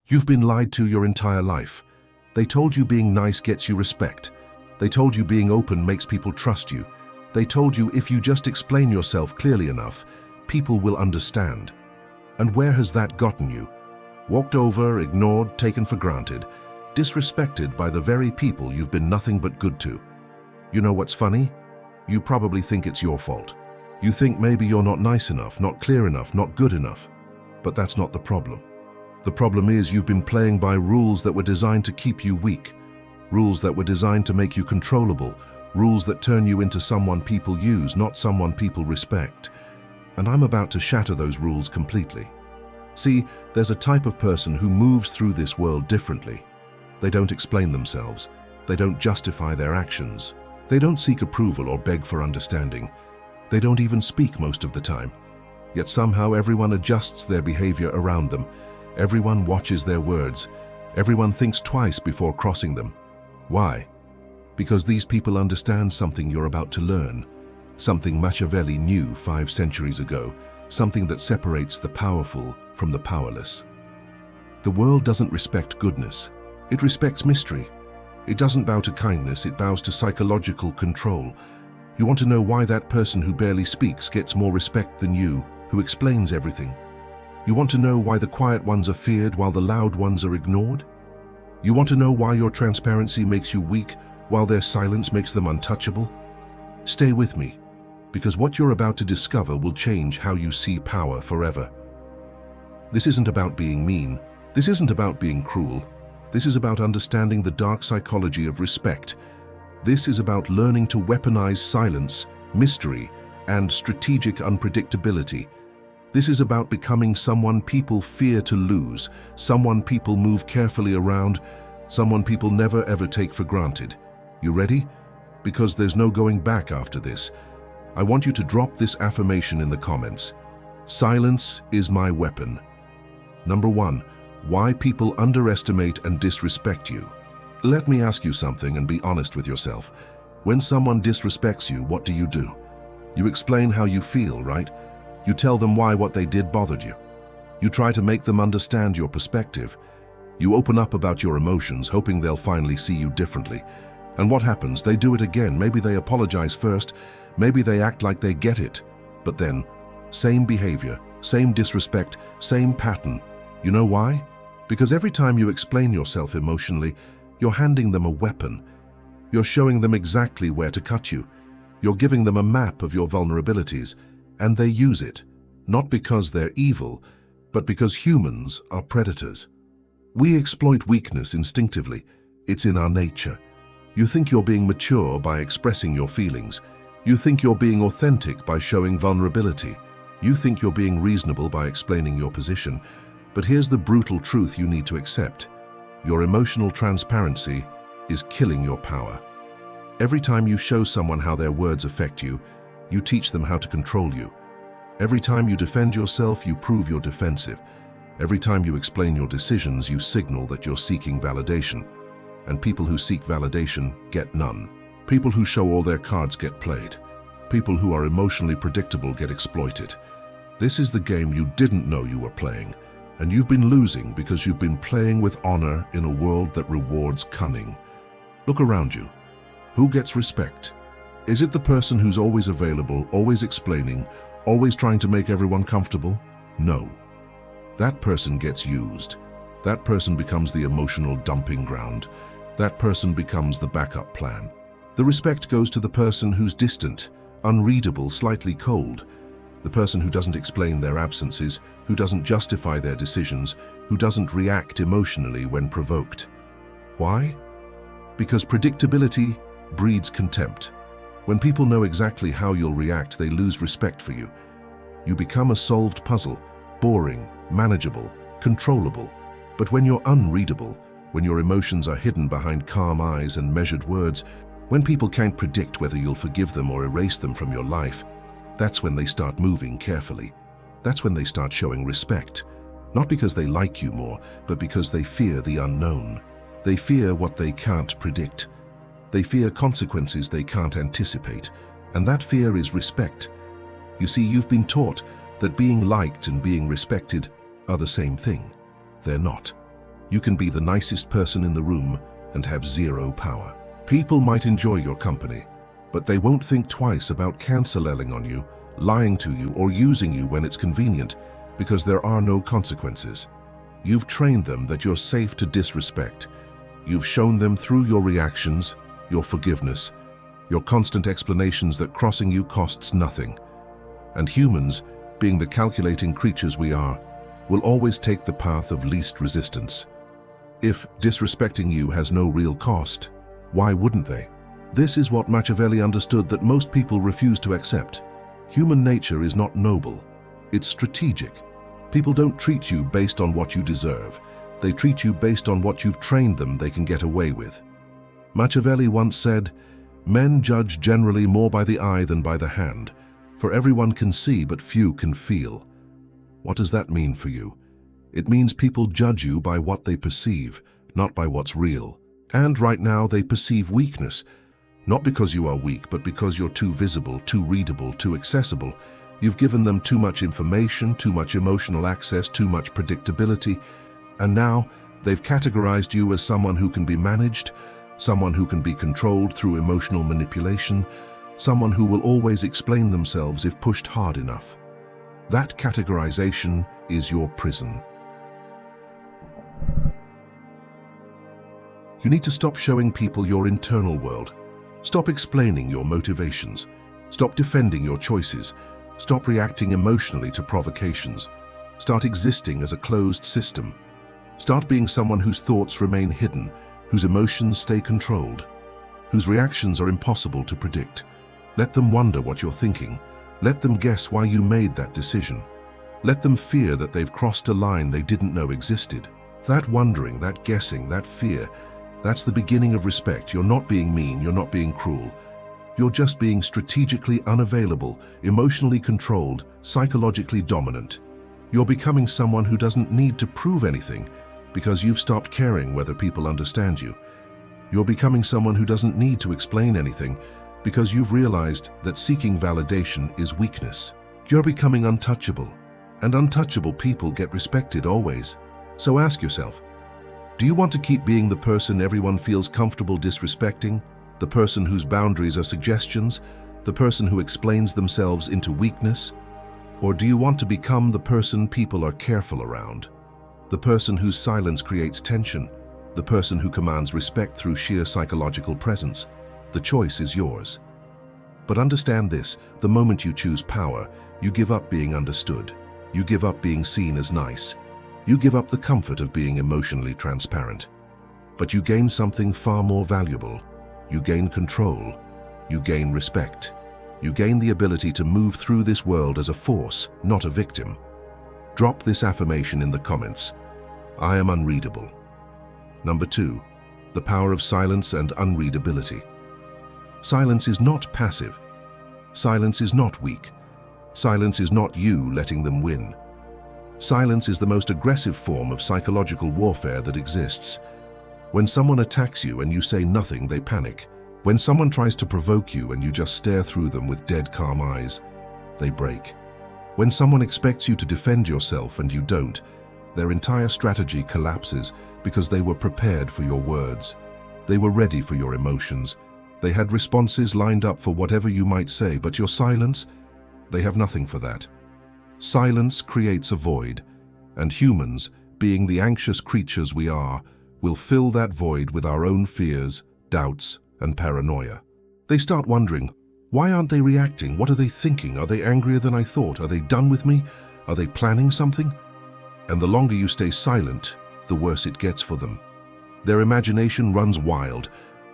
You've been lied to your entire life. They told you being nice gets you respect. They told you being open makes people trust you. They told you if you just explain yourself clearly enough, people will understand. And where has that gotten you? Walked over, ignored, taken for granted, disrespected by the very people you've been nothing but good to. You know what's funny? You probably think it's your fault. You think maybe you're not nice enough, not clear enough, not good enough. But that's not the problem. The problem is you've been playing by rules that were designed to keep you weak, rules that were designed to make you controllable, rules that turn you into someone people use, not someone people respect. And I'm about to shatter those rules completely. See, there's a type of person who moves through this world differently. They don't explain themselves. They don't justify their actions. They don't seek approval or beg for understanding. They don't even speak most of the time. Yet somehow everyone adjusts their behavior around them. Everyone watches their words. Everyone thinks twice before crossing them. Why? Because these people understand something you're about to learn. Something Machiavelli knew 5 centuries ago. Something that separates the powerful from the powerless. The world doesn't respect goodness. It respects mystery. It doesn't bow to kindness, it bows to psychological control. You want to know why that person who barely speaks gets more respect than you, who explains everything? You want to know why the quiet ones are feared while the loud ones are ignored? You want to know why your transparency makes you weak while their silence makes them untouchable? Stay with me, because what you're about to discover will change how you see power forever. This isn't about being mean. This isn't about being cruel. This is about understanding the dark psychology of respect. This is about learning to weaponize silence, mystery, and strategic unpredictability. This is about becoming someone people fear to lose, someone people move carefully around, someone people never ever take for granted. You ready? Because there's no going back after this. I want you to drop this affirmation in the comments. Silence is my weapon. Number 1, why people underestimate and disrespect you. Let me ask you something and be honest with yourself. When someone disrespects you, what do? You explain how you feel, right? You tell them why what they did bothered you. You try to make them understand your perspective. You open up about your emotions, hoping they'll finally see you differently. And what happens? They do it again. Maybe they apologize first. Maybe they act like they get it. But then, same behavior, same disrespect, same pattern. You know why? Because every time you explain yourself emotionally, you're handing them a weapon. You're showing them exactly where to cut you. You're giving them a map of your vulnerabilities. And they use it, not because they're evil, but because humans are predators. We exploit weakness instinctively. It's in our nature. You think you're being mature by expressing your feelings. You think you're being authentic by showing vulnerability. You think you're being reasonable by explaining your position. But here's the brutal truth you need to accept. Your emotional transparency is killing your power. Every time you show someone how their words affect you, you teach them how to control you. Every time you defend yourself, you prove you're defensive. Every time you explain your decisions, you signal that you're seeking validation. And people who seek validation get none. People who show all their cards get played. People who are emotionally predictable get exploited. This is the game you didn't know you were playing. And you've been losing because you've been playing with honor in a world that rewards cunning. Look around you. Who gets respect? Is it the person who's always available, always explaining, always trying to make everyone comfortable? No. That person gets used. That person becomes the emotional dumping ground. That person becomes the backup plan. The respect goes to the person who's distant, unreadable, slightly cold. The person who doesn't explain their absences, who doesn't justify their decisions, who doesn't react emotionally when provoked. Why? Because predictability breeds contempt. When people know exactly how you'll react, they lose respect for you. You become a solved puzzle, boring, manageable, controllable. But when you're unreadable, when your emotions are hidden behind calm eyes and measured words, when people can't predict whether you'll forgive them or erase them from your life, that's when they start moving carefully. That's when they start showing respect. Not because they like you more, but because they fear the unknown. They fear what they can't predict. They fear consequences they can't anticipate, and that fear is respect. You see, you've been taught that being liked and being respected are the same thing. They're not. You can be the nicest person in the room and have zero power. People might enjoy your company, but they won't think twice about canceling on you, lying to you, or using you when it's convenient, because there are no consequences. You've trained them that you're safe to disrespect. You've shown them through your reactions, your forgiveness, your constant explanations that crossing you costs nothing. And humans, being the calculating creatures we are, will always take the path of least resistance. If disrespecting you has no real cost, why wouldn't they? This is what Machiavelli understood that most people refuse to accept. Human nature is not noble, it's strategic. People don't treat you based on what you deserve. They treat you based on what you've trained them they can get away with. Machiavelli once said, "Men judge generally more by the eye than by the hand, for everyone can see but few can feel." What does that mean for you? It means people judge you by what they perceive, not by what's real. And right now they perceive weakness, not because you are weak, but because you're too visible, too readable, too accessible. You've given them too much information, too much emotional access, too much predictability, and now they've categorized you as someone who can be managed, someone who can be controlled through emotional manipulation, someone who will always explain themselves if pushed hard enough. That categorization is your prison. You need to stop showing people your internal world. Stop explaining your motivations. Stop defending your choices. Stop reacting emotionally to provocations. Start existing as a closed system. Start being someone whose thoughts remain hidden, whose emotions stay controlled, whose reactions are impossible to predict. Let them wonder what you're thinking. Let them guess why you made that decision. Let them fear that they've crossed a line they didn't know existed. That wondering, that guessing, that fear, that's the beginning of respect. You're not being mean, you're not being cruel. You're just being strategically unavailable, emotionally controlled, psychologically dominant. You're becoming someone who doesn't need to prove anything because you've stopped caring whether people understand you. You're becoming someone who doesn't need to explain anything because you've realized that seeking validation is weakness. You're becoming untouchable, and untouchable people get respected always. So ask yourself, do you want to keep being the person everyone feels comfortable disrespecting? The person whose boundaries are suggestions? The person who explains themselves into weakness? Or do you want to become the person people are careful around? The person whose silence creates tension? The person who commands respect through sheer psychological presence? The choice is yours. But understand this, the moment you choose power, you give up being understood. You give up being seen as nice. You give up the comfort of being emotionally transparent. But you gain something far more valuable. You gain control. You gain respect. You gain the ability to move through this world as a force, not a victim. Drop this affirmation in the comments. I am unreadable. Number 2, the power of silence and unreadability. Silence is not passive. Silence is not weak. Silence is not you letting them win. Silence is the most aggressive form of psychological warfare that exists. When someone attacks you and you say nothing, they panic. When someone tries to provoke you and you just stare through them with dead calm eyes, they break. When someone expects you to defend yourself and you don't, their entire strategy collapses because they were prepared for your words. They were ready for your emotions. They had responses lined up for whatever you might say, but your silence, they have nothing for that. Silence creates a void, and humans, being the anxious creatures we are, will fill that void with our own fears, doubts, and paranoia. They start wondering, why aren't they reacting? What are they thinking? Are they angrier than I thought? Are they done with me? Are they planning something? And the longer you stay silent, the worse it gets for them. Their imagination runs wild.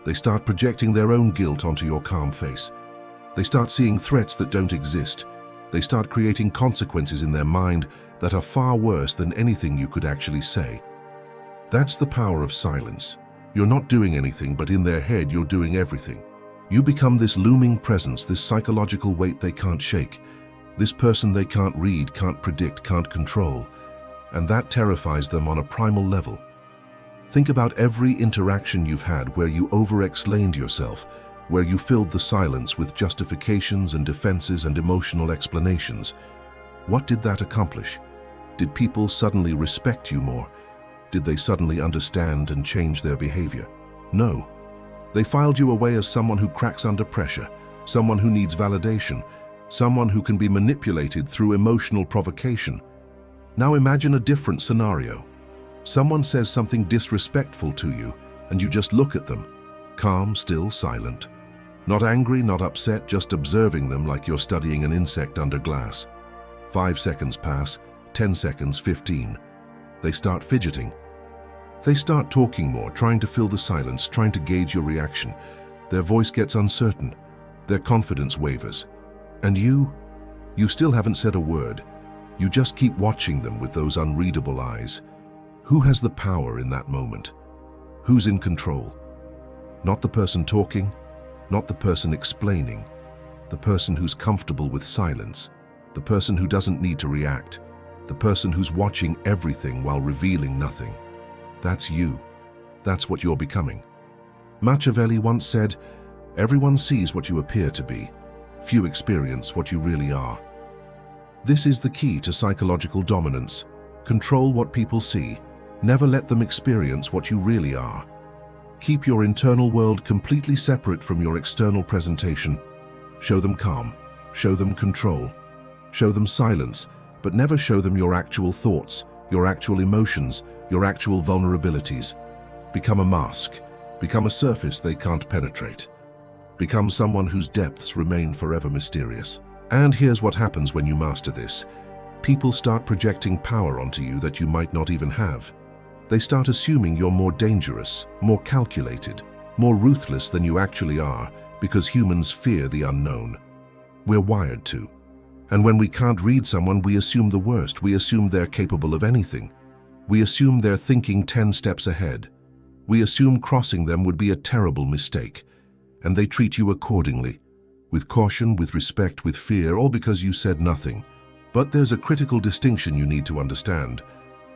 They start projecting their own guilt onto your calm face. They start seeing threats that don't exist. They start creating consequences in their mind that are far worse than anything you could actually say. That's the power of silence. You're not doing anything, but in their head you're doing everything. You become this looming presence, this psychological weight they can't shake, this person they can't read, can't predict, can't control, and that terrifies them on a primal level. Think about every interaction you've had where you over-explained yourself, where you filled the silence with justifications and defenses and emotional explanations. What did that accomplish? Did people suddenly respect you more? Did they suddenly understand and change their behavior? No. They filed you away as someone who cracks under pressure, someone who needs validation, someone who can be manipulated through emotional provocation. Now imagine a different scenario. Someone says something disrespectful to you, and you just look at them, calm, still, silent. Not angry, not upset, just observing them like you're studying an insect under glass. 5 seconds pass, 10 seconds, 15. They start fidgeting. They start talking more, trying to fill the silence, trying to gauge your reaction. Their voice gets uncertain. Their confidence wavers. And you still haven't said a word. You just keep watching them with those unreadable eyes. Who has the power in that moment? Who's in control? Not the person talking, not the person explaining, the person who's comfortable with silence, the person who doesn't need to react, the person who's watching everything while revealing nothing. That's you. That's what you're becoming. Machiavelli once said, "Everyone sees what you appear to be. Few experience what you really are." This is the key to psychological dominance. Control what people see. Never let them experience what you really are. Keep your internal world completely separate from your external presentation. Show them calm. Show them control. Show them silence, but never show them your actual thoughts, your actual emotions, your actual vulnerabilities. Become a mask. Become a surface they can't penetrate. Become someone whose depths remain forever mysterious. And here's what happens when you master this. People start projecting power onto you that you might not even have. They start assuming you're more dangerous, more calculated, more ruthless than you actually are, because humans fear the unknown. We're wired to. And when we can't read someone, we assume the worst. We assume they're capable of anything. We assume they're thinking 10 steps ahead. We assume crossing them would be a terrible mistake. And they treat you accordingly, with caution, with respect, with fear, all because you said nothing. But there's a critical distinction you need to understand.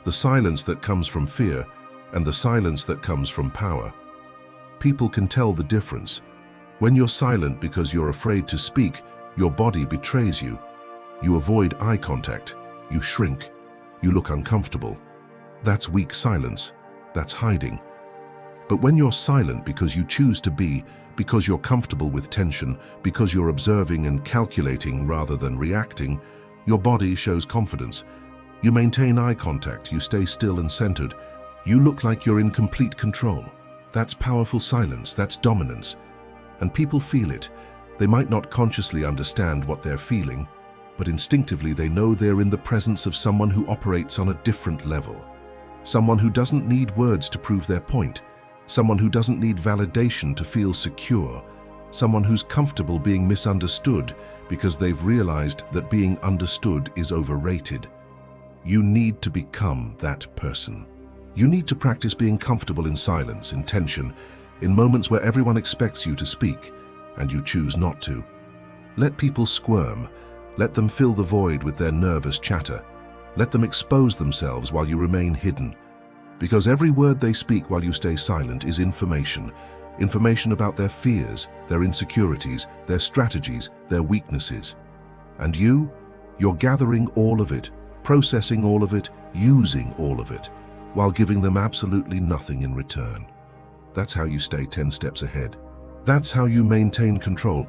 The silence that comes from fear and the silence that comes from power. People can tell the difference. When you're silent because you're afraid to speak, your body betrays you. You avoid eye contact. You shrink. You look uncomfortable. That's weak silence. That's hiding. But when you're silent because you choose to be, because you're comfortable with tension, because you're observing and calculating rather than reacting, your body shows confidence. You maintain eye contact, you stay still and centered. You look like you're in complete control. That's powerful silence, that's dominance. And people feel it. They might not consciously understand what they're feeling, but instinctively they know they're in the presence of someone who operates on a different level. Someone who doesn't need words to prove their point. Someone who doesn't need validation to feel secure. Someone who's comfortable being misunderstood because they've realized that being understood is overrated. You need to become that person. You need to practice being comfortable in silence, in tension, in moments where everyone expects you to speak, and you choose not to. Let people squirm. Let them fill the void with their nervous chatter. Let them expose themselves while you remain hidden. Because every word they speak while you stay silent is information. Information about their fears, their insecurities, their strategies, their weaknesses. And you're gathering all of it, processing all of it, using all of it, while giving them absolutely nothing in return. That's how you stay 10 steps ahead. That's how you maintain control.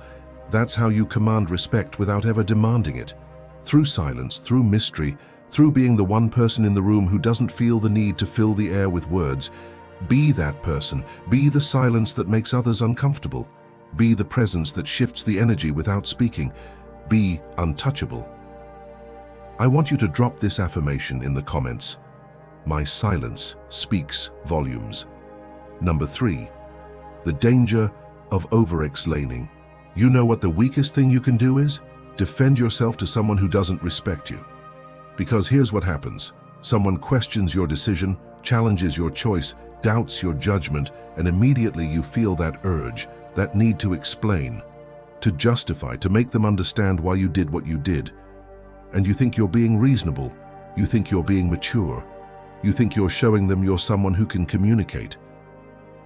That's how you command respect without ever demanding it. Through silence, through mystery, through being the one person in the room who doesn't feel the need to fill the air with words. Be that person. Be the silence that makes others uncomfortable. Be the presence that shifts the energy without speaking. Be untouchable. I want you to drop this affirmation in the comments. My silence speaks volumes. Number 3, the danger of over-explaining. You know what the weakest thing you can do is? Defend yourself to someone who doesn't respect you. Because here's what happens. Someone questions your decision, challenges your choice, doubts your judgment, and immediately you feel that urge, that need to explain, to justify, to make them understand why you did what you did. And you think you're being reasonable. You think you're being mature. You think you're showing them you're someone who can communicate.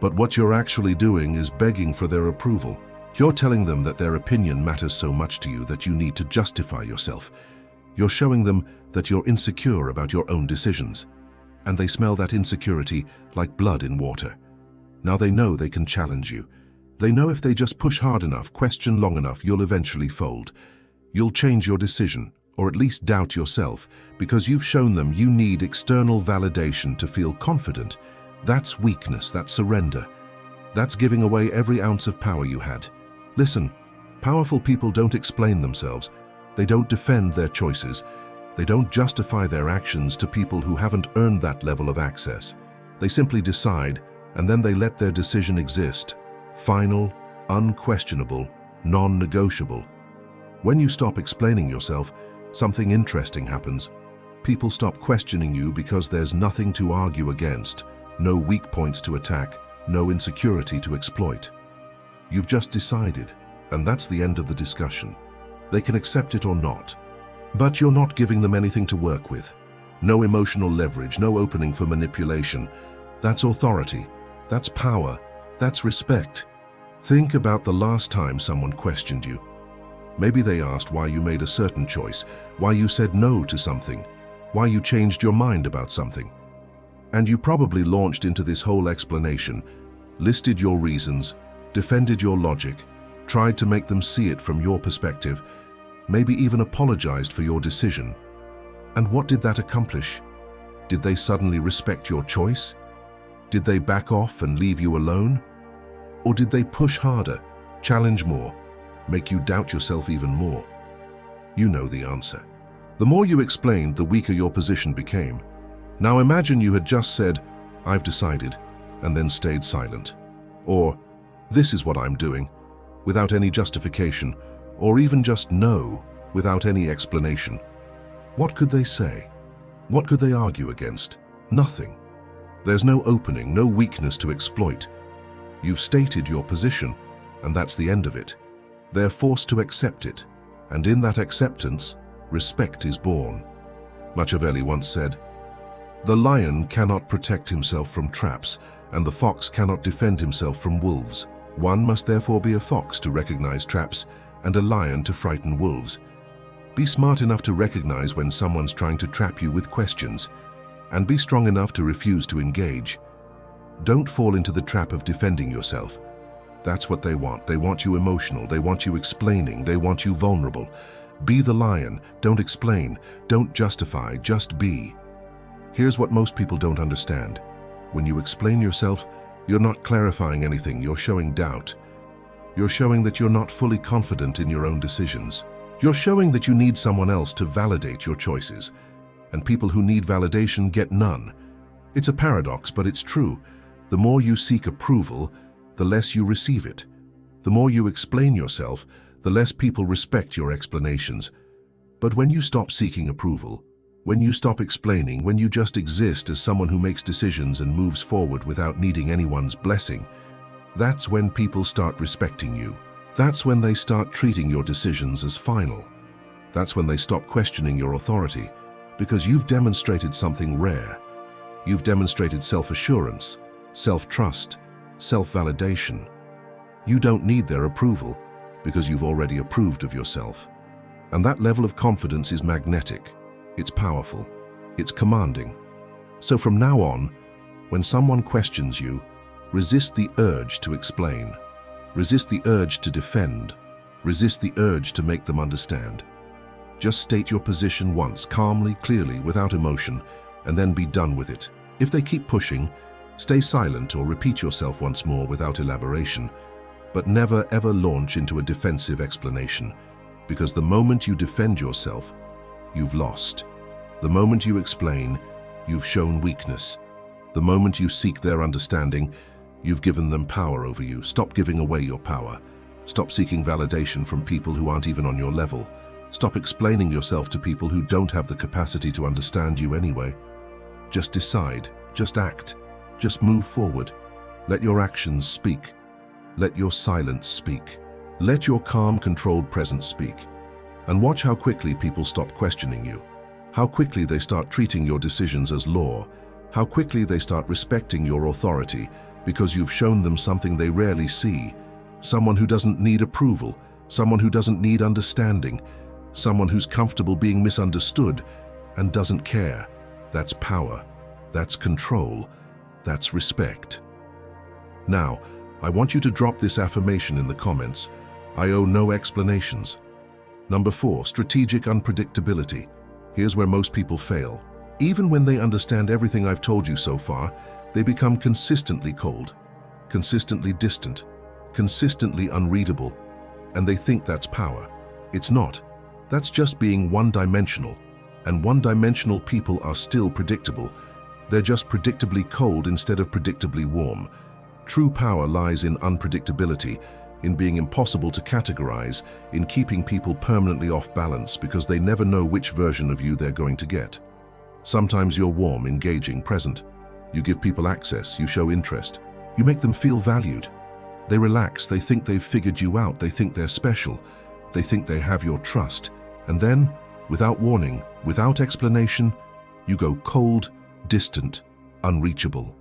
But what you're actually doing is begging for their approval. You're telling them that their opinion matters so much to you that you need to justify yourself. You're showing them that you're insecure about your own decisions. and they smell that insecurity like blood in water. Now they know they can challenge you. They know if they just push hard enough, question long enough, you'll eventually fold. You'll change your decision, or at least doubt yourself, because you've shown them you need external validation to feel confident. That's weakness, that's surrender. That's giving away every ounce of power you had. Listen, powerful people don't explain themselves. They don't defend their choices. They don't justify their actions to people who haven't earned that level of access. They simply decide, and then they let their decision exist. Final, unquestionable, non-negotiable. When you stop explaining yourself, something interesting happens. People stop questioning you because there's nothing to argue against, no weak points to attack, no insecurity to exploit. You've just decided, and that's the end of the discussion. They can accept it or not, but you're not giving them anything to work with. No emotional leverage, no opening for manipulation. That's authority, that's power, that's respect. Think about the last time someone questioned you. Maybe they asked why you made a certain choice, why you said no to something, why you changed your mind about something. And you probably launched into this whole explanation, listed your reasons, defended your logic, tried to make them see it from your perspective, maybe even apologized for your decision. And what did that accomplish? Did they suddenly respect your choice? Did they back off and leave you alone? Or did they push harder, challenge more, make you doubt yourself even more? You know the answer. The more you explained, the weaker your position became. Now imagine you had just said, "I've decided," and then stayed silent. Or, "This is what I'm doing," without any justification, or even just "no," without any explanation. What could they say? What could they argue against? Nothing. There's no opening, no weakness to exploit. You've stated your position, and that's the end of it. They're forced to accept it, and in that acceptance, respect is born. Machiavelli once said, "The lion cannot protect himself from traps, and the fox cannot defend himself from wolves. One must therefore be a fox to recognize traps, and a lion to frighten wolves." Be smart enough to recognize when someone's trying to trap you with questions, and be strong enough to refuse to engage. Don't fall into the trap of defending yourself. That's what they want. They want you emotional, they want you explaining, they want you vulnerable. Be the lion, don't explain, don't justify, just be. Here's what most people don't understand. When you explain yourself, you're not clarifying anything, you're showing doubt. You're showing that you're not fully confident in your own decisions. You're showing that you need someone else to validate your choices, and people who need validation get none. It's a paradox, but it's true. The more you seek approval, the less you receive it. The more you explain yourself, the less people respect your explanations. But when you stop seeking approval, when you stop explaining, when you just exist as someone who makes decisions and moves forward without needing anyone's blessing, that's when people start respecting you. That's when they start treating your decisions as final. That's when they stop questioning your authority, because you've demonstrated something rare. You've demonstrated self-assurance, self-trust, self-validation. You don't need their approval, because you've already approved of yourself. And that level of confidence is magnetic. It's powerful. It's commanding. So from now on, when someone questions you, resist the urge to explain. Resist the urge to defend. Resist the urge to make them understand. Just state your position once, calmly, clearly, without emotion, and then be done with it. If they keep pushing, stay silent or repeat yourself once more without elaboration, but never ever launch into a defensive explanation, because the moment you defend yourself, you've lost. The moment you explain, you've shown weakness. The moment you seek their understanding, you've given them power over you. Stop giving away your power. Stop seeking validation from people who aren't even on your level. Stop explaining yourself to people who don't have the capacity to understand you anyway. Just decide, just act, just move forward. Let your actions speak. Let your silence speak. Let your calm, controlled presence speak. And watch how quickly people stop questioning you. How quickly they start treating your decisions as law. How quickly they start respecting your authority, because you've shown them something they rarely see. Someone who doesn't need approval, someone who doesn't need understanding, someone who's comfortable being misunderstood and doesn't care. That's power. That's control. That's respect. Now, I want you to drop this affirmation in the comments. I owe no explanations. Number 4, strategic unpredictability. Here's where most people fail. Even when they understand everything I've told you so far, they become consistently cold, consistently distant, consistently unreadable, and they think that's power. It's not. That's just being one-dimensional, and one-dimensional people are still predictable. They're just predictably cold instead of predictably warm. True power lies in unpredictability, in being impossible to categorize, in keeping people permanently off balance because they never know which version of you they're going to get. Sometimes you're warm, engaging, present. You give people access, you show interest. You make them feel valued. They relax, they think they've figured you out, they think they're special. They think they have your trust. And then, without warning, without explanation, you go cold, distant, unreachable.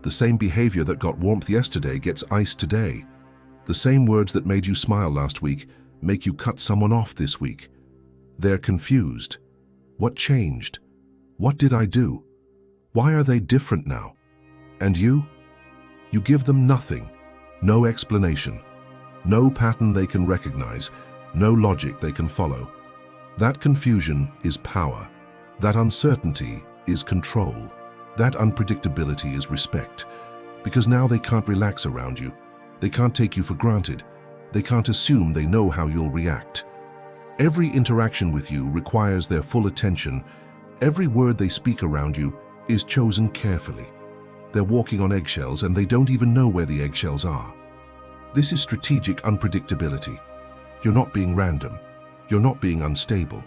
The same behavior that got warmth yesterday gets ice today. The same words that made you smile last week make you cut someone off this week. They're confused. What changed? What did I do? Why are they different now? And you? You give them nothing, no explanation, no pattern they can recognize, no logic they can follow. That confusion is power. That uncertainty is control. That unpredictability is respect. Because now they can't relax around you. They can't take you for granted. They can't assume they know how you'll react. Every interaction with you requires their full attention. Every word they speak around you is chosen carefully. They're walking on eggshells and they don't even know where the eggshells are. This is strategic unpredictability. You're not being random. You're not being unstable.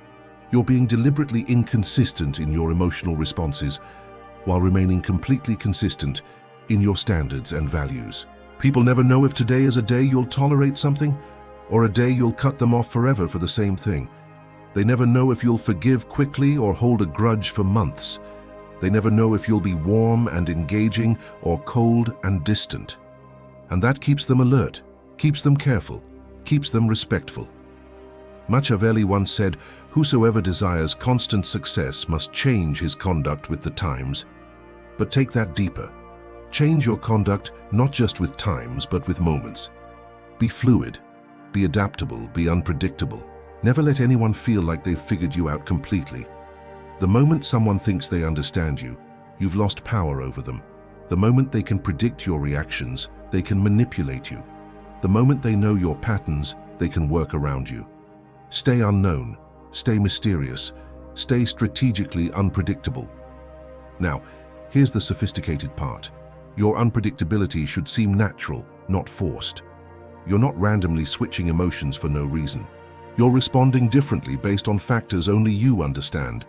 You're being deliberately inconsistent in your emotional responses while remaining completely consistent in your standards and values. People never know if today is a day you'll tolerate something or a day you'll cut them off forever for the same thing. They never know if you'll forgive quickly or hold a grudge for months. They never know if you'll be warm and engaging or cold and distant. And that keeps them alert, keeps them careful, keeps them respectful. Machiavelli once said, "Whosoever desires constant success must change his conduct with the times." But take that deeper. Change your conduct not just with times, but with moments. Be fluid, be adaptable, be unpredictable. Never let anyone feel like they've figured you out completely. The moment someone thinks they understand you, you've lost power over them. The moment they can predict your reactions, they can manipulate you. The moment they know your patterns, they can work around you. Stay unknown, stay mysterious, stay strategically unpredictable. Now, here's the sophisticated part. Your unpredictability should seem natural, not forced. You're not randomly switching emotions for no reason. You're responding differently based on factors only you understand,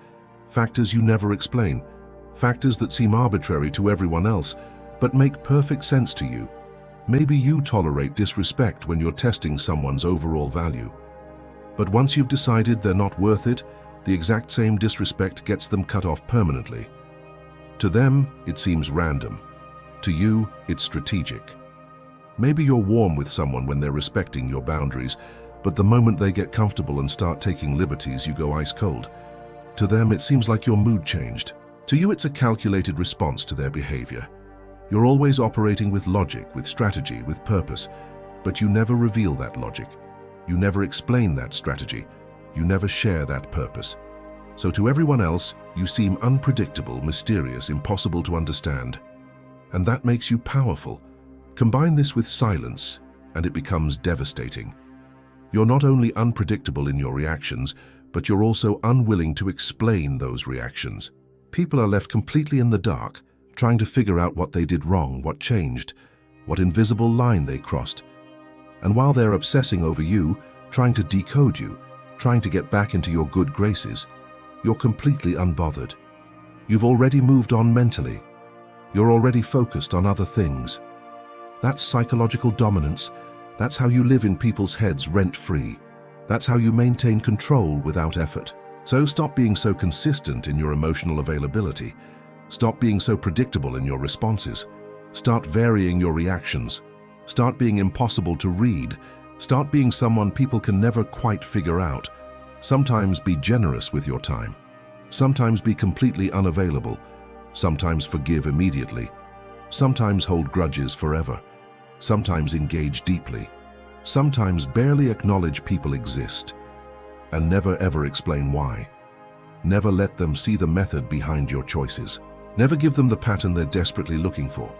factors you never explain, factors that seem arbitrary to everyone else, but make perfect sense to you. Maybe you tolerate disrespect when you're testing someone's overall value. But once you've decided they're not worth it, the exact same disrespect gets them cut off permanently. To them, it seems random. To you, it's strategic. Maybe you're warm with someone when they're respecting your boundaries, but the moment they get comfortable and start taking liberties, you go ice cold. To them, it seems like your mood changed. To you, it's a calculated response to their behavior. You're always operating with logic, with strategy, with purpose, but you never reveal that logic. You never explain that strategy. You never share that purpose. So to everyone else, you seem unpredictable, mysterious, impossible to understand. And that makes you powerful. Combine this with silence, and it becomes devastating. You're not only unpredictable in your reactions, but you're also unwilling to explain those reactions. People are left completely in the dark, trying to figure out what they did wrong, what changed, what invisible line they crossed. And while they're obsessing over you, trying to decode you, trying to get back into your good graces, you're completely unbothered. You've already moved on mentally. You're already focused on other things. That's psychological dominance. That's how you live in people's heads rent-free. That's how you maintain control without effort. So stop being so consistent in your emotional availability. Stop being so predictable in your responses. Start varying your reactions. Start being impossible to read. Start being someone people can never quite figure out. Sometimes be generous with your time. Sometimes be completely unavailable. sometimes forgive immediately, sometimes hold grudges forever, sometimes engage deeply, sometimes barely acknowledge people exist, and never ever explain why. Never let them see the method behind your choices. Never give them the pattern they're desperately looking for.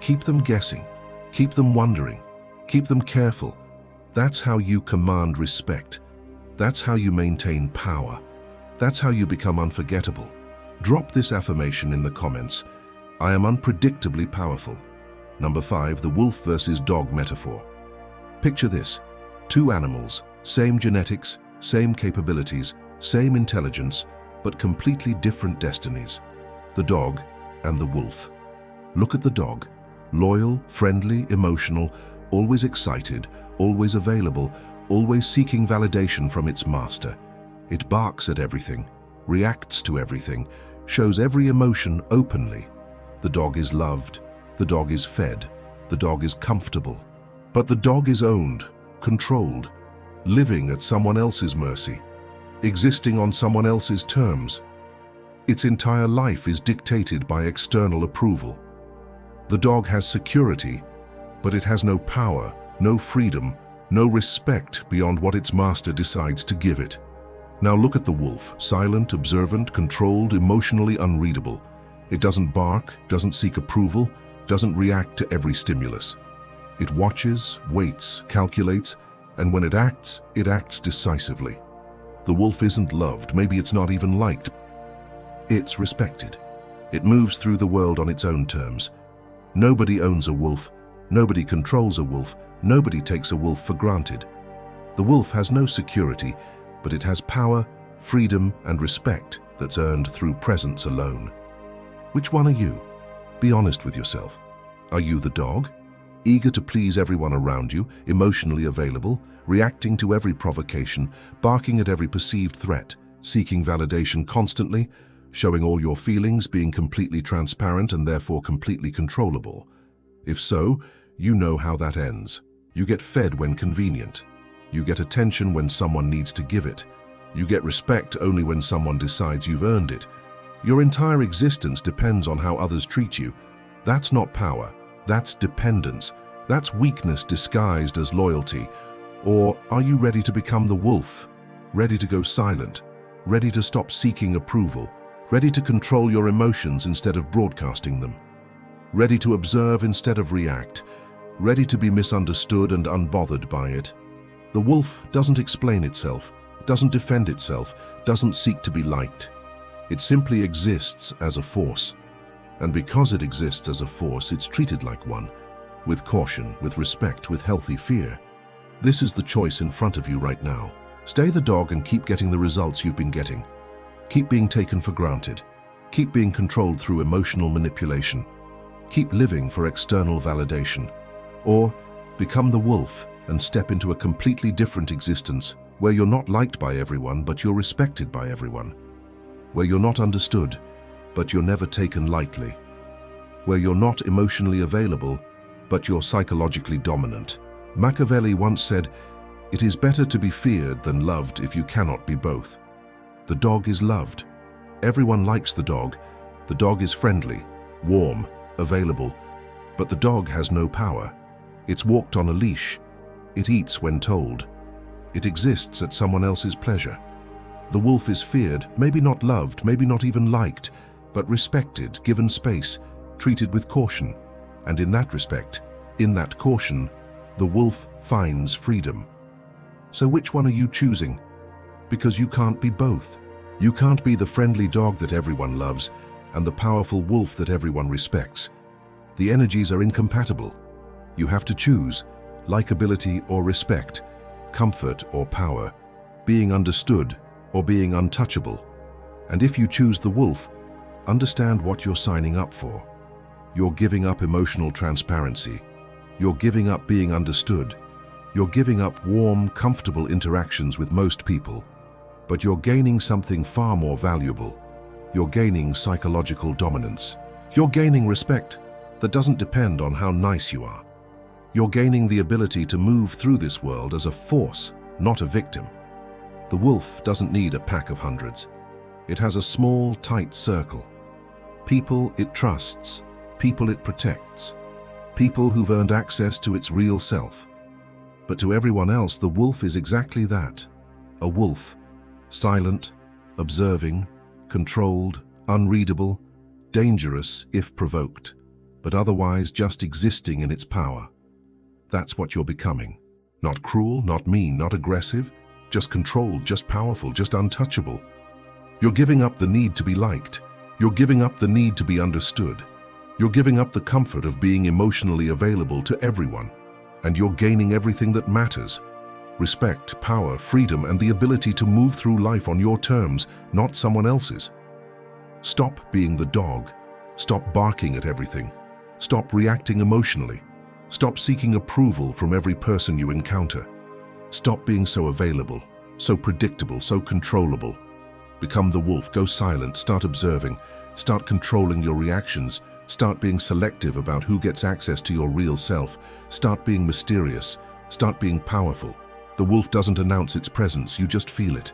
Keep them guessing, keep them wondering, keep them careful. That's how you command respect. That's how you maintain power. That's how you become unforgettable. Drop this affirmation in the comments. I am unpredictably powerful. Number 5, the wolf versus dog metaphor. Picture this: two animals, same genetics, same capabilities, same intelligence, but completely different destinies. The dog and the wolf. Look at the dog. Loyal, friendly, emotional, always excited, always available, always seeking validation from its master. It barks at everything, reacts to everything, shows every emotion openly. The dog is loved, the dog is fed, the dog is comfortable. But the dog is owned, controlled, living at someone else's mercy, existing on someone else's terms. Its entire life is dictated by external approval. The dog has security, but it has no power, no freedom, no respect beyond what its master decides to give it. Now look at the wolf, silent, observant, controlled, emotionally unreadable. It doesn't bark, doesn't seek approval, doesn't react to every stimulus. It watches, waits, calculates, and when it acts decisively. The wolf isn't loved, maybe it's not even liked. It's respected. It moves through the world on its own terms. Nobody owns a wolf, nobody controls a wolf, nobody takes a wolf for granted. The wolf has no security, but it has power, freedom, and respect that's earned through presence alone. Which one are you? Be honest with yourself. Are you the dog? Eager to please everyone around you, emotionally available, reacting to every provocation, barking at every perceived threat, seeking validation constantly, showing all your feelings, being completely transparent and therefore completely controllable? If so, you know how that ends. You get fed when convenient. You get attention when someone needs to give it. You get respect only when someone decides you've earned it. Your entire existence depends on how others treat you. That's not power. That's dependence. That's weakness disguised as loyalty. Or are you ready to become the wolf? Ready to go silent? Ready to stop seeking approval? Ready to control your emotions instead of broadcasting them? Ready to observe instead of react? Ready to be misunderstood and unbothered by it? The wolf doesn't explain itself, doesn't defend itself, doesn't seek to be liked. It simply exists as a force. And because it exists as a force, it's treated like one, with caution, with respect, with healthy fear. This is the choice in front of you right now. Stay the dog and keep getting the results you've been getting. Keep being taken for granted. Keep being controlled through emotional manipulation. Keep living for external validation. Or become the wolf and step into a completely different existence where you're not liked by everyone, but you're respected by everyone. Where you're not understood, but you're never taken lightly. Where you're not emotionally available, but you're psychologically dominant. Machiavelli once said, "It is better to be feared than loved if you cannot be both." The dog is loved. Everyone likes the dog. The dog is friendly, warm, available. But the dog has no power. It's walked on a leash. It eats when told. It exists at someone else's pleasure. The wolf is feared, maybe not loved, maybe not even liked, but respected, given space, treated with caution. And in that respect, in that caution, the wolf finds freedom. So which one are you choosing? Because you can't be both. You can't be the friendly dog that everyone loves and the powerful wolf that everyone respects. The energies are incompatible. You have to choose likability or respect, comfort or power, being understood or being untouchable. And if you choose the wolf, understand what you're signing up for. You're giving up emotional transparency. You're giving up being understood. You're giving up warm, comfortable interactions with most people. But you're gaining something far more valuable. You're gaining psychological dominance. You're gaining respect that doesn't depend on how nice you are. You're gaining the ability to move through this world as a force, not a victim. The wolf doesn't need a pack of hundreds. It has a small, tight circle. People it trusts, people it protects, people who've earned access to its real self. But to everyone else, the wolf is exactly that, a wolf, silent, observing, controlled, unreadable, dangerous if provoked, but otherwise just existing in its power. That's what you're becoming. Not cruel, not mean, not aggressive, just controlled, just powerful, just untouchable. You're giving up the need to be liked. You're giving up the need to be understood. You're giving up the comfort of being emotionally available to everyone. And you're gaining everything that matters: respect, power, freedom, and the ability to move through life on your terms, not someone else's. Stop being the dog. Stop barking at everything. Stop reacting emotionally. Stop seeking approval from every person you encounter. Stop being so available, so predictable, so controllable. Become the wolf. Go silent. Start observing. Start controlling your reactions. Start being selective about who gets access to your real self. Start being mysterious. Start being powerful. The wolf doesn't announce its presence, you just feel it.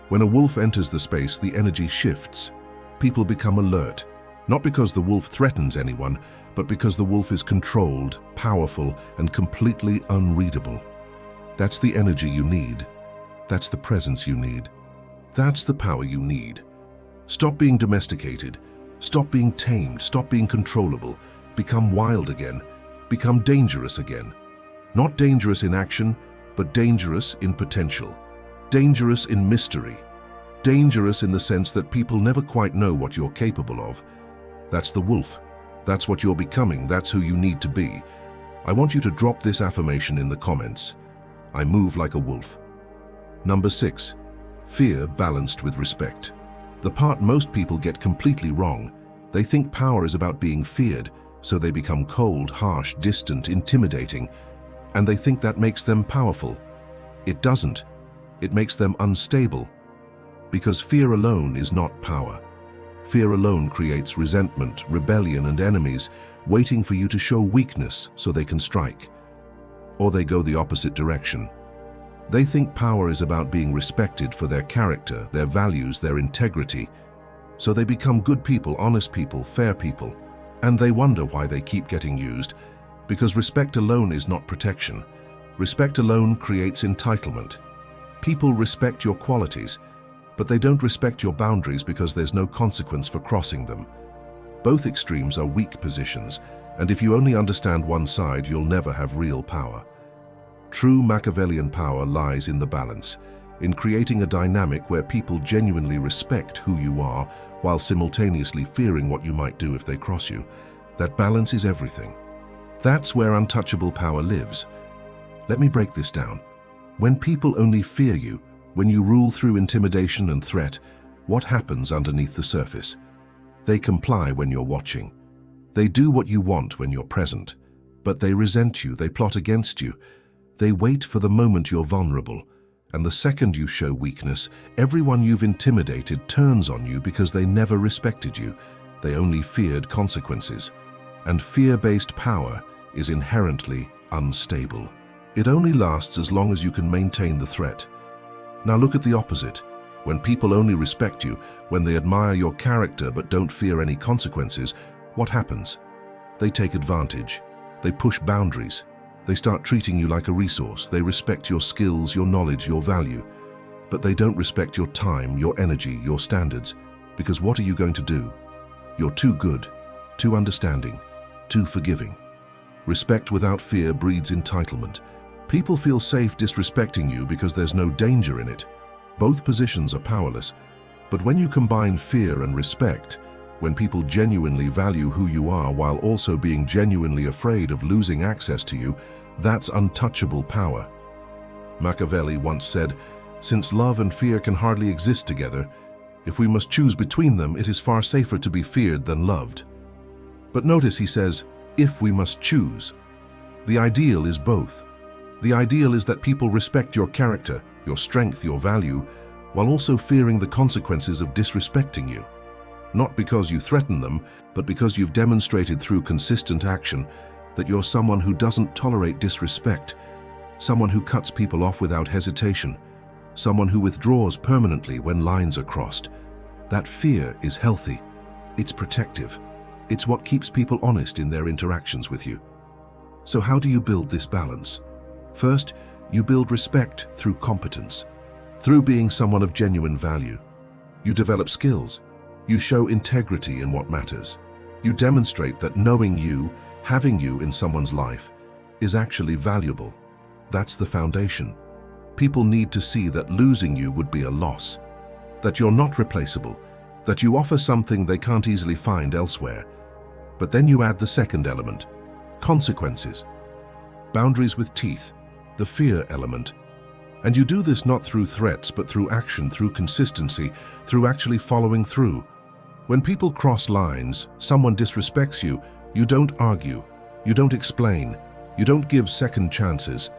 When a wolf enters the space, the energy shifts. People become alert, not because the wolf threatens anyone, but because the wolf is controlled, powerful, and completely unreadable. That's the energy you need. That's the presence you need. That's the power you need. Stop being domesticated. Stop being tamed. Stop being controllable. Become wild again. Become dangerous again. Not dangerous in action, but dangerous in potential. Dangerous in mystery. Dangerous in the sense that people never quite know what you're capable of. That's the wolf. That's what you're becoming. That's who you need to be. I want you to drop this affirmation in the comments. I move like a wolf. Number 6. Fear balanced with respect. The part most people get completely wrong. They think power is about being feared, so they become cold, harsh, distant, intimidating, and they think that makes them powerful. It doesn't. It makes them unstable. Because fear alone is not power. Fear alone creates resentment, rebellion, and enemies waiting for you to show weakness so they can strike. Or they go the opposite direction. They think power is about being respected for their character, their values, their integrity. So they become good people, honest people, fair people. And they wonder why they keep getting used. Because respect alone is not protection. Respect alone creates entitlement. People respect your qualities, but they don't respect your boundaries because there's no consequence for crossing them. Both extremes are weak positions, and if you only understand one side, you'll never have real power. True Machiavellian power lies in the balance, in creating a dynamic where people genuinely respect who you are while simultaneously fearing what you might do if they cross you. That balance is everything. That's where untouchable power lives. Let me break this down. When people only fear you, when you rule through intimidation and threat, what happens underneath the surface? They comply when you're watching. They do what you want when you're present. But they resent you, they plot against you. They wait for the moment you're vulnerable. And the second you show weakness, everyone you've intimidated turns on you because they never respected you. They only feared consequences. And fear-based power is inherently unstable. It only lasts as long as you can maintain the threat. Now look at the opposite. When people only respect you, when they admire your character but don't fear any consequences, what happens? They take advantage. They push boundaries. They start treating you like a resource. They respect your skills, your knowledge, your value. But they don't respect your time, your energy, your standards. Because what are you going to do? You're too good, too understanding, too forgiving. Respect without fear breeds entitlement. People feel safe disrespecting you because there's no danger in it. Both positions are powerless. But when you combine fear and respect, when people genuinely value who you are while also being genuinely afraid of losing access to you, that's untouchable power. Machiavelli once said, "Since love and fear can hardly exist together, if we must choose between them, it is far safer to be feared than loved." But notice he says, if we must choose. The ideal is both. The ideal is that people respect your character, your strength, your value, while also fearing the consequences of disrespecting you. Not because you threaten them, but because you've demonstrated through consistent action that you're someone who doesn't tolerate disrespect, someone who cuts people off without hesitation, someone who withdraws permanently when lines are crossed. That fear is healthy. It's protective. It's what keeps people honest in their interactions with you. So how do you build this balance? First, you build respect through competence. Through being someone of genuine value. You develop skills. You show integrity in what matters. You demonstrate that knowing you, having you in someone's life, is actually valuable. That's the foundation. People need to see that losing you would be a loss. That you're not replaceable. That you offer something they can't easily find elsewhere. But then you add the second element. Consequences. Boundaries with teeth. The fear element. And you do this not through threats, but through action, through consistency, through actually following through. When people cross lines, someone disrespects you, you don't argue, you don't explain, you don't give second chances.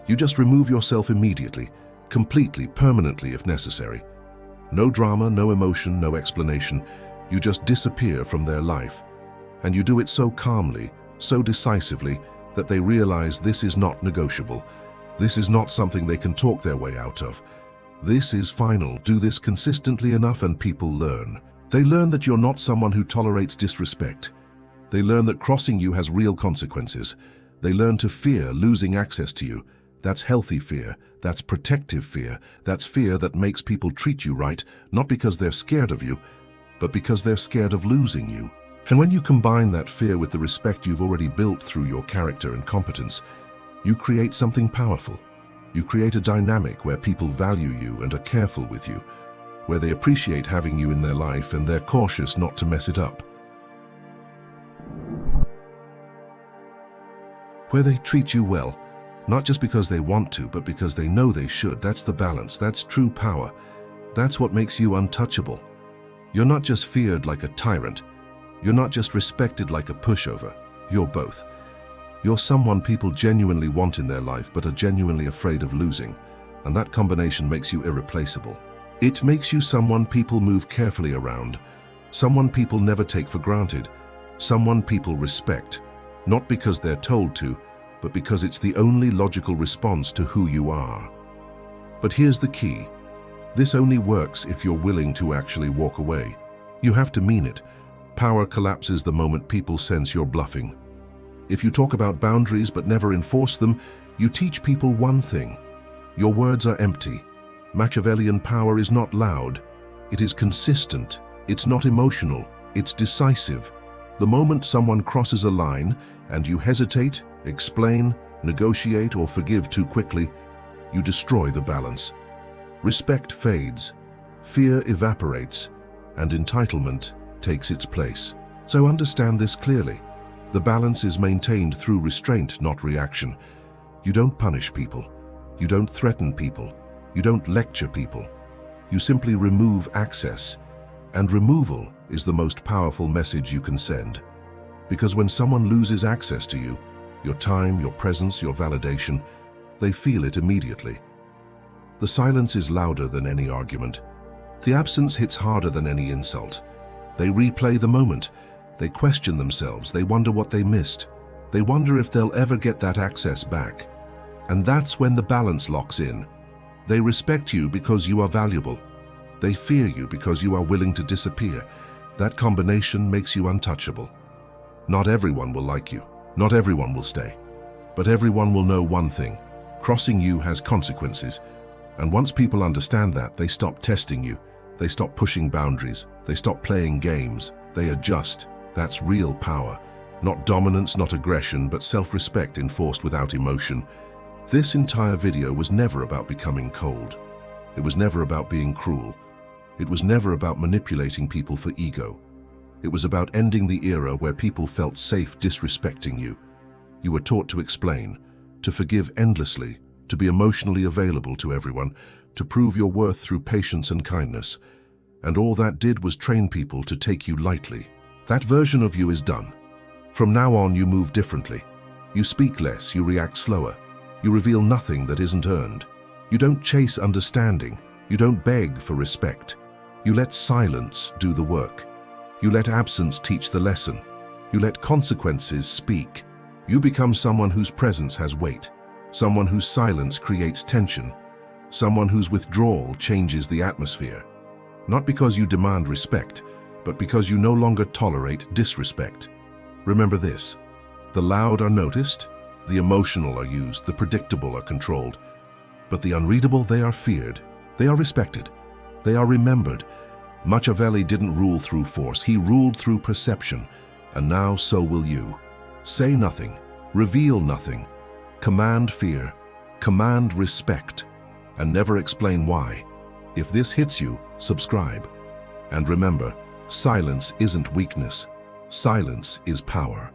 You just remove yourself immediately, completely, permanently if necessary. No drama, no emotion, no explanation. You just disappear from their life. And you do it so calmly, so decisively, that they realize this is not negotiable. This is not something they can talk their way out of. This is final. Do this consistently enough and people learn. They learn that you're not someone who tolerates disrespect. They learn that crossing you has real consequences. They learn to fear losing access to you. That's healthy fear. That's protective fear. That's fear that makes people treat you right, not because they're scared of you, but because they're scared of losing you. And when you combine that fear with the respect you've already built through your character and competence, you create something powerful. You create a dynamic where people value you and are careful with you, where they appreciate having you in their life and they're cautious not to mess it up. Where they treat you well, not just because they want to, but because they know they should. That's the balance. That's true power. That's what makes you untouchable. You're not just feared like a tyrant. You're not just respected like a pushover. You're both. You're someone people genuinely want in their life but are genuinely afraid of losing, and that combination makes you irreplaceable. It makes you someone people move carefully around, someone people never take for granted, someone people respect, not because they're told to, but because it's the only logical response to who you are. But here's the key. This only works if you're willing to actually walk away. You have to mean it. Power collapses the moment people sense you're bluffing. If you talk about boundaries but never enforce them, you teach people one thing. Your words are empty. Machiavellian power is not loud. It is consistent. It's not emotional. It's decisive. The moment someone crosses a line and you hesitate, explain, negotiate, or forgive too quickly, you destroy the balance. Respect fades, fear evaporates, and entitlement takes its place. So understand this clearly. The balance is maintained through restraint, not reaction. You don't punish people. You don't threaten people. You don't lecture people. You simply remove access. And removal is the most powerful message you can send. Because when someone loses access to you, your time, your presence, your validation, they feel it immediately. The silence is louder than any argument. The absence hits harder than any insult. They replay the moment. They question themselves. They wonder what they missed. They wonder if they'll ever get that access back. And that's when the balance locks in. They respect you because you are valuable. They fear you because you are willing to disappear. That combination makes you untouchable. Not everyone will like you. Not everyone will stay. But everyone will know one thing. Crossing you has consequences. And once people understand that, they stop testing you. They stop pushing boundaries. They stop playing games. They adjust. That's real power. Not dominance, not aggression, but self-respect enforced without emotion. This entire video was never about becoming cold. It was never about being cruel. It was never about manipulating people for ego. It was about ending the era where people felt safe disrespecting you. You were taught to explain, to forgive endlessly, to be emotionally available to everyone, to prove your worth through patience and kindness. And all that did was train people to take you lightly. That version of you is done. From now on, you move differently. You speak less, you react slower. You reveal nothing that isn't earned. You don't chase understanding. You don't beg for respect. You let silence do the work. You let absence teach the lesson. You let consequences speak. You become someone whose presence has weight, someone whose silence creates tension, someone whose withdrawal changes the atmosphere. Not because you demand respect, but because you no longer tolerate disrespect. Remember this: the loud are noticed, the emotional are used, the predictable are controlled, but the unreadable, they are feared, they are respected, they are remembered. Machiavelli didn't rule through force, he ruled through perception, and now so will you. Say nothing, reveal nothing, command fear, command respect, and never explain why. If this hits you, subscribe. And remember, silence isn't weakness, silence is power.